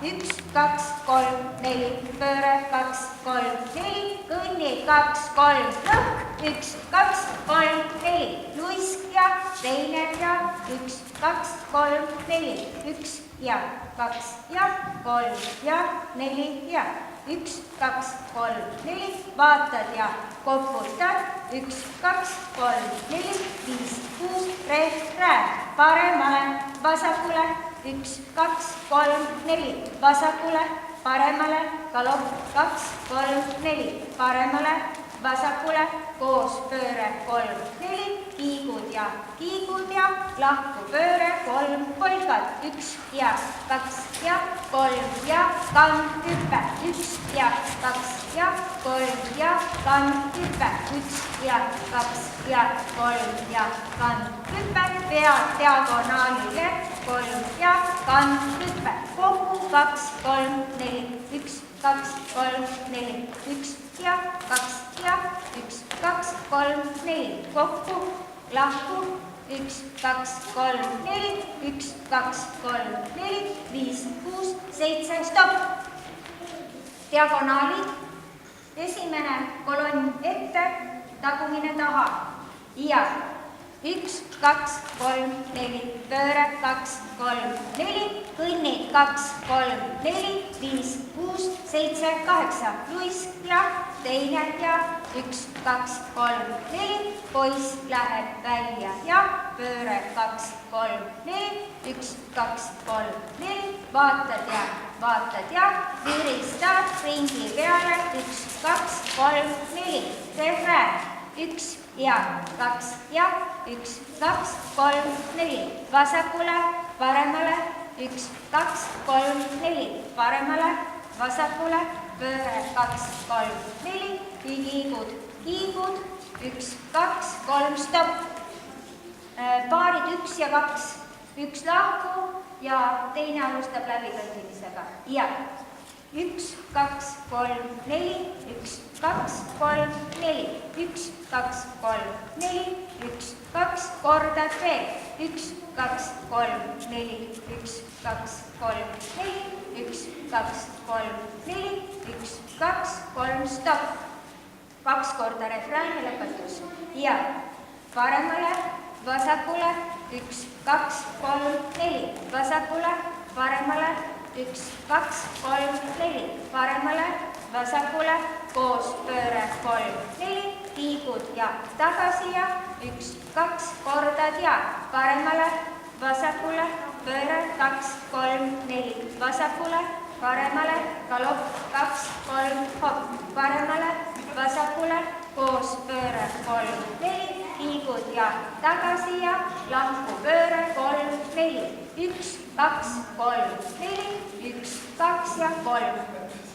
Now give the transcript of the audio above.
1, 2, 3, 4, pööre, 2, 3, 4, kõnni, 2, 3, lõhk, 1, 2, 3, 4, luisk ja teine ja 1, 2, 3, 4, 1 ja 2 ja 3 ja 4 ja 1, 2, 3, 4, vaatad ja koputad, 1, 2, 3, 4, 5, 6, refrään, paremale, vasakule, 1, 2, 3, 4, vasakule, paremale, galopp, 2, 3, 4, paremale, vasakule, koos pööre, 3, 4, kiigud ja lahku pööre, 3, polkad, 1 ja 2 ja 3 ja kandhüppe, 1 ja 2 ja 3 ja kandhüppe, 1 ja 2 ja 3 ja kandhüppe, pead diagonaalile, 3 ja kandhüppe, kokku 2, 3, 4, 1, 2, 3, 4, 1 ja 2 ja 1, 2, 3, 4, kokku, lahku, 1, 2, 3, 4, 1, 2, 3, 4, 5, 6, 7, stopp. Diagonaalid, esimene kolonn ette, tagumine taha ja 1, 2, 3, 4, pööre, 2, 3, 4, kõnnid, 2, 3, 4, 5, 6, 7, 8, luisk ja teine ja 1, 2, 3, 4, poiss läheb välja ja pööre, 2, 3, 4, 1, 2, 3, 4, vaatad ja viristad ringi peale, 1, 2, 3, 4, refrään, 1 ja 2 ja 1, 2, 3, 4, vasakule, paremale, 1, 2, 3, 4, paremale, vasakule, pööre, 2, 3, 4, kiigud, 1, 2, 3, stopp. Paarid 1 ja 2, 1 lahku ja teine alustab läbikõndimisega. Ja 1, 2, 3, 4, 1, 2, 3, 4, 1, 2, 3, 4, 1, 2, kordad veel, 1, 2, 3, 4, 1, 2, 3, 4, 1, 2, 3, 4, 1, 2, 3, stopp. 2 korda refrään ja lõpetus. Ja paremale, vasakule, 1, 2, 3, 4, vasakule, paremale, 1, 2, 3, 4, paremale, vasakule, koos pööre, 3, 4, kiigud ja tagasi ja 1, 2 kordad ja paremale, vasakule, pööre, 2, 3, 4, vasakule, paremale, galopp, 2, 3, hopp, paremale, vasakule, koos pööre, 3, 4, kiigud ja tagasi ja lahku pööre, 3, 4, 1, 2, 3, 4, 1, 2 ja 3.